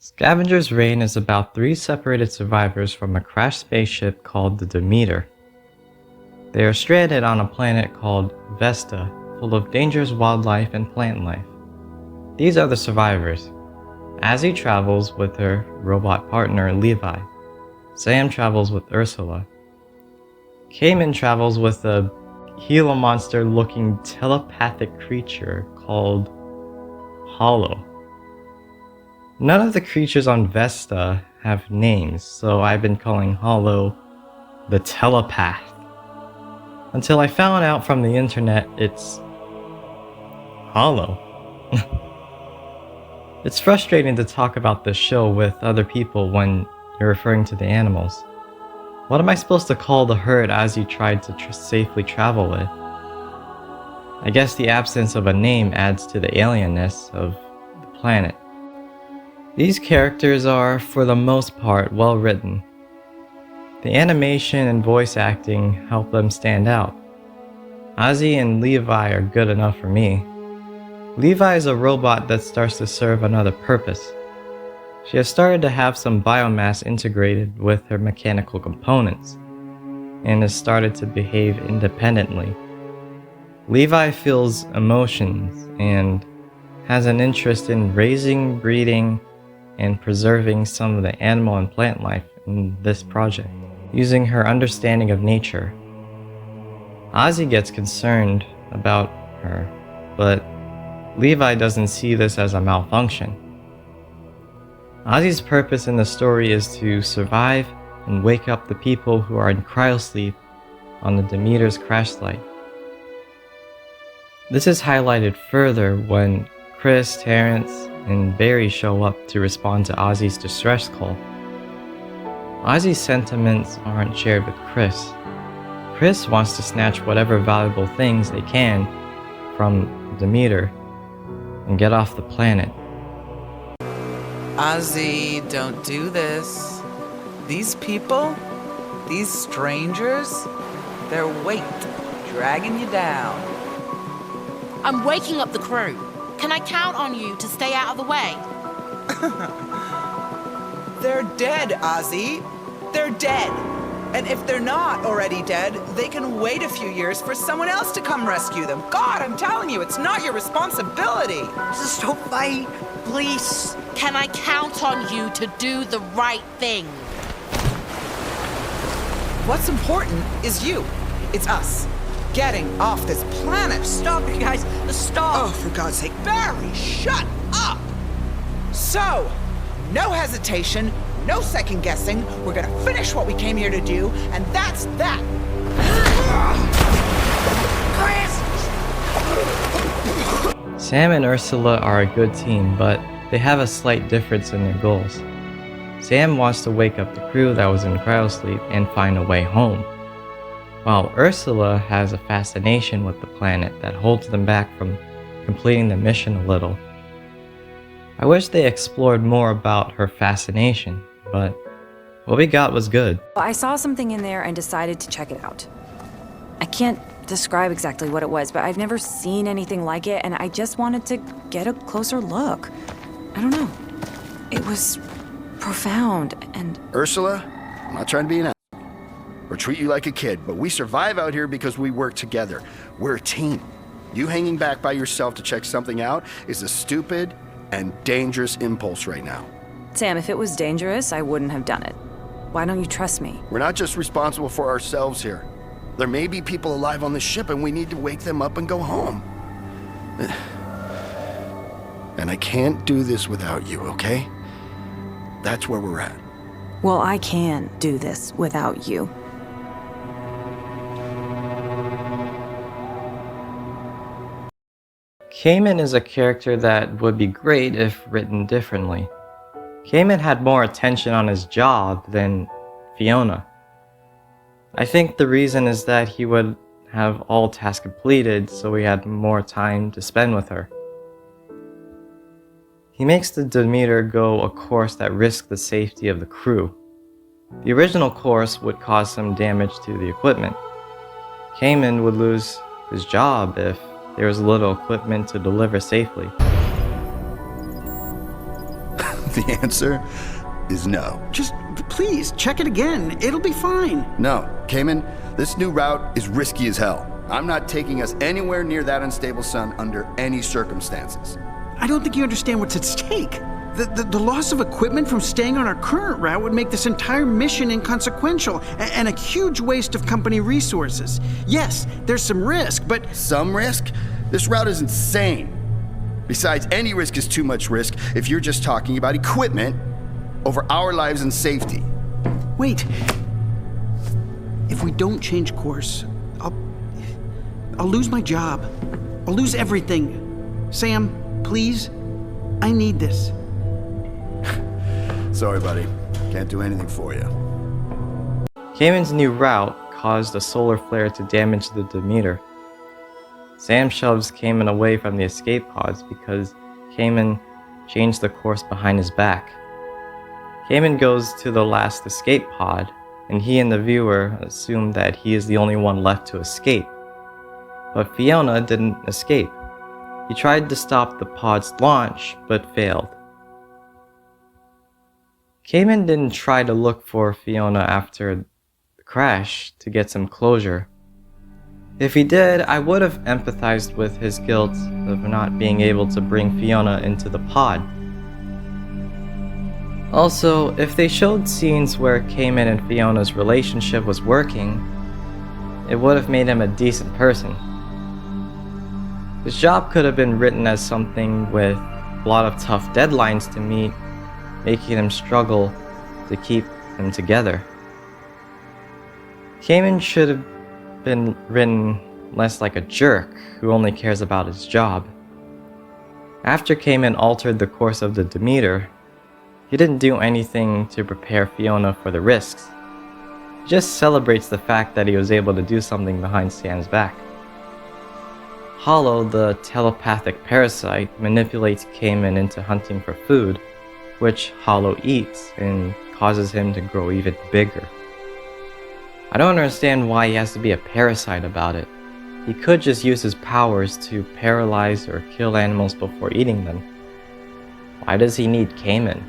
Scavengers Reign is about three separated survivors from a crashed spaceship called the Demeter. They are stranded on a planet called Vesta, full of dangerous wildlife and plant life. These are the survivors. Azzy travels with her robot partner Levi. Sam travels with Ursula. Cayman travels with a Gila monster-looking telepathic creature called Hollow. None of the creatures on Vesta have names, so I've been calling Hollow the Telepath. Until I found out from the internet it's Hollow. It's frustrating to talk about this show with other people when you're referring to the animals. What am I supposed to call the herd Azzy tried to safely travel with? I guess the absence of a name adds to the alienness of the planet. These characters are, for the most part, well written. The animation and voice acting help them stand out. Azzy and Levi are good enough for me. Levi is a robot that starts to serve another purpose. She has started to have some biomass integrated with her mechanical components, and has started to behave independently. Levi feels emotions and has an interest in raising, breeding, and preserving some of the animal and plant life in this project, using her understanding of nature. Azzy gets concerned about her, but Levi doesn't see this as a malfunction. Azzy's purpose in the story is to survive and wake up the people who are in cryosleep on the Demeter's crash site. This is highlighted further when Chris, Terrence, and Barry show up to respond to Azzy's distress call. Azzy's sentiments aren't shared with Chris. Chris wants to snatch whatever valuable things they can from Demeter and get off the planet. Azzy, don't do this. These people, these strangers, their weight dragging you down. I'm waking up the crew. Can I count on you to stay out of the way? They're dead, Azzy. They're dead. And if they're not already dead, they can wait a few years for someone else to come rescue them. God, I'm telling you, it's not your responsibility. Just don't fight, please. Can I count on you to do the right thing? What's important is you. It's us. Getting off this planet. Stop it, guys. Stop. Oh, for God's sake, Barry, shut up! So, no hesitation, no second guessing. We're gonna finish what we came here to do, and that's that. Sam and Ursula are a good team, but they have a slight difference in their goals. Sam wants to wake up the crew that was in cryosleep and find a way home, while Ursula has a fascination with the planet that holds them back from completing the mission a little. I wish they explored more about her fascination, but what we got was good. I saw something in there and decided to check it out. I can't describe exactly what it was, but I've never seen anything like it, and I just wanted to get a closer look. I don't know. It was profound and... Ursula, I'm not trying to be an ass or treat you like a kid, but we survive out here because we work together. We're a team. You hanging back by yourself to check something out is a stupid and dangerous impulse right now. Sam, if it was dangerous, I wouldn't have done it. Why don't you trust me? We're not just responsible for ourselves here. There may be people alive on the ship and we need to wake them up and go home. And I can't do this without you, okay? That's where we're at. Well, I can do this without you. Cayman is a character that would be great if written differently. Cayman had more attention on his job than Fiona. I think the reason is that he would have all tasks completed, so he had more time to spend with her. He makes the Demeter go a course that risks the safety of the crew. The original course would cause some damage to the equipment. Cayman would lose his job if there was little equipment to deliver safely. The answer is no. Just please check it again. It'll be fine. No, Cayman, this new route is risky as hell. I'm not taking us anywhere near that unstable sun under any circumstances. I don't think you understand what's at stake. The loss of equipment from staying on our current route would make this entire mission inconsequential and a huge waste of company resources. Yes, there's some risk, but... Some risk? This route is insane. Besides, any risk is too much risk if you're just talking about equipment over our lives and safety. Wait. If we don't change course, I'll lose my job. I'll lose everything. Sam, please, I need this. Sorry, buddy. Can't do anything for you. Cayman's new route caused a solar flare to damage the Demeter. Sam shoves Cayman away from the escape pods because Cayman changed the course behind his back. Cayman goes to the last escape pod, and he and the viewer assume that he is the only one left to escape. But Fiona didn't escape. He tried to stop the pod's launch, but failed. Cayman didn't try to look for Fiona after the crash to get some closure. If he did, I would have empathized with his guilt of not being able to bring Fiona into the pod. Also, if they showed scenes where Cayman and Fiona's relationship was working, it would have made him a decent person. His job could have been written as something with a lot of tough deadlines to meet, making him struggle to keep them together. Cayman should have been written less like a jerk who only cares about his job. After Cayman altered the course of the Demeter, he didn't do anything to prepare Fiona for the risks. He just celebrates the fact that he was able to do something behind Sam's back. Hollow, the telepathic parasite, manipulates Cayman into hunting for food, which Hollow eats and causes him to grow even bigger. I don't understand why he has to be a parasite about it. He could just use his powers to paralyze or kill animals before eating them. Why does he need Cayman?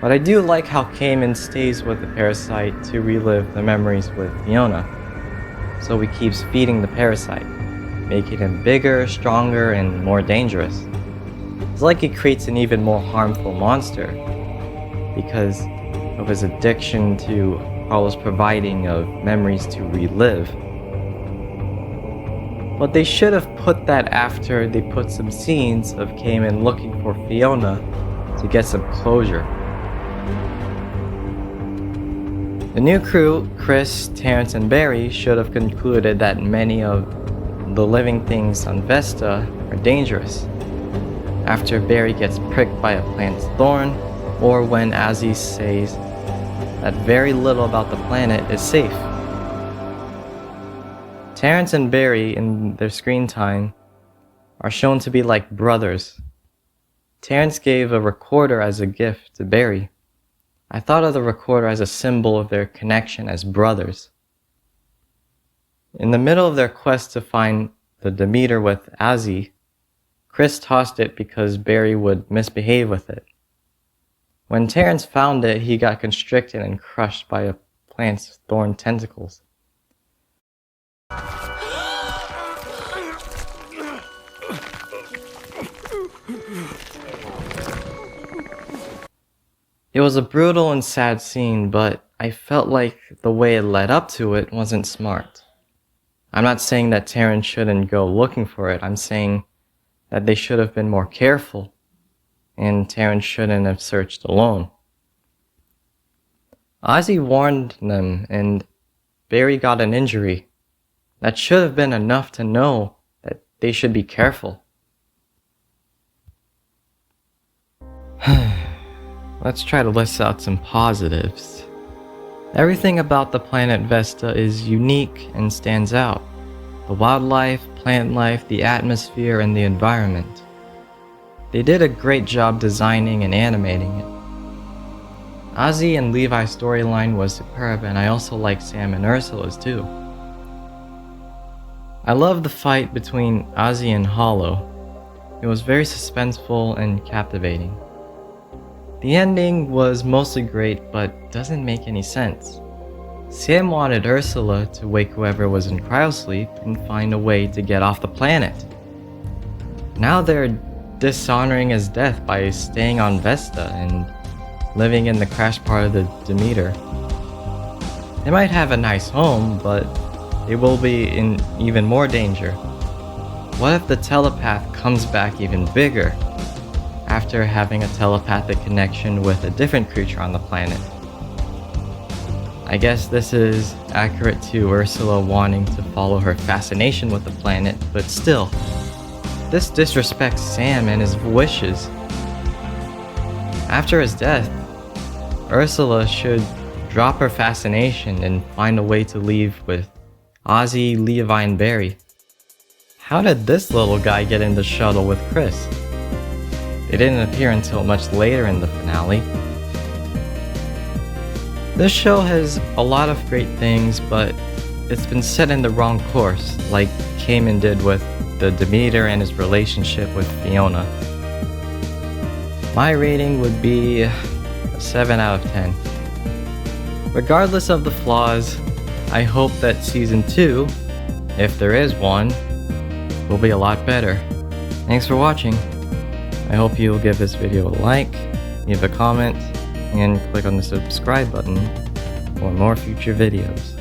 But I do like how Cayman stays with the parasite to relive the memories with Fiona. So he keeps feeding the parasite, making him bigger, stronger, and more dangerous. It's like he creates an even more harmful monster because of his addiction to Hollow's providing of memories to relive. But they should have put that after they put some scenes of Cayman looking for Fiona to get some closure. The new crew, Chris, Terrence, and Barry, should have concluded that many of the living things on Vesta are dangerous. After Barry gets pricked by a plant's thorn, or when Azzy says that very little about the planet is safe. Terrence and Barry, in their screen time, are shown to be like brothers. Terrence gave a recorder as a gift to Barry. I thought of the recorder as a symbol of their connection as brothers. In the middle of their quest to find the Demeter with Azzy, Chris tossed it because Barry would misbehave with it. When Terrence found it, he got constricted and crushed by a plant's thorn tentacles. It was a brutal and sad scene, but I felt like the way it led up to it wasn't smart. I'm not saying that Terrence shouldn't go looking for it, I'm saying that they should have been more careful, and Terrence shouldn't have searched alone. Ozzy warned them, and Barry got an injury. That should have been enough to know that they should be careful. Let's try to list out some positives. Everything about the planet Vesta is unique and stands out. The wildlife, plant life, the atmosphere, and the environment. They did a great job designing and animating it. Ozzy and Levi's storyline was superb, and I also like Sam and Ursula's too. I love the fight between Ozzy and Hollow. It was very suspenseful and captivating. The ending was mostly great, but doesn't make any sense. Sam wanted Ursula to wake whoever was in cryosleep and find a way to get off the planet. Now they're dishonoring his death by staying on Vesta and living in the crash part of the Demeter. They might have a nice home, but they will be in even more danger. What if the telepath comes back even bigger after having a telepathic connection with a different creature on the planet? I guess this is accurate to Ursula wanting to follow her fascination with the planet, but still, this disrespects Sam and his wishes. After his death, Ursula should drop her fascination and find a way to leave with Ozzy, Levi, and Barry. How did this little guy get in the shuttle with Chris? They didn't appear until much later in the finale. This show has a lot of great things, but it's been set in the wrong course, like Cayman did with the Demeter and his relationship with Fiona. My rating would be a 7 out of 10. Regardless of the flaws, I hope that season 2, if there is one, will be a lot better. Thanks for watching. I hope you'll give this video a like, leave a comment, and click on the subscribe button for more future videos.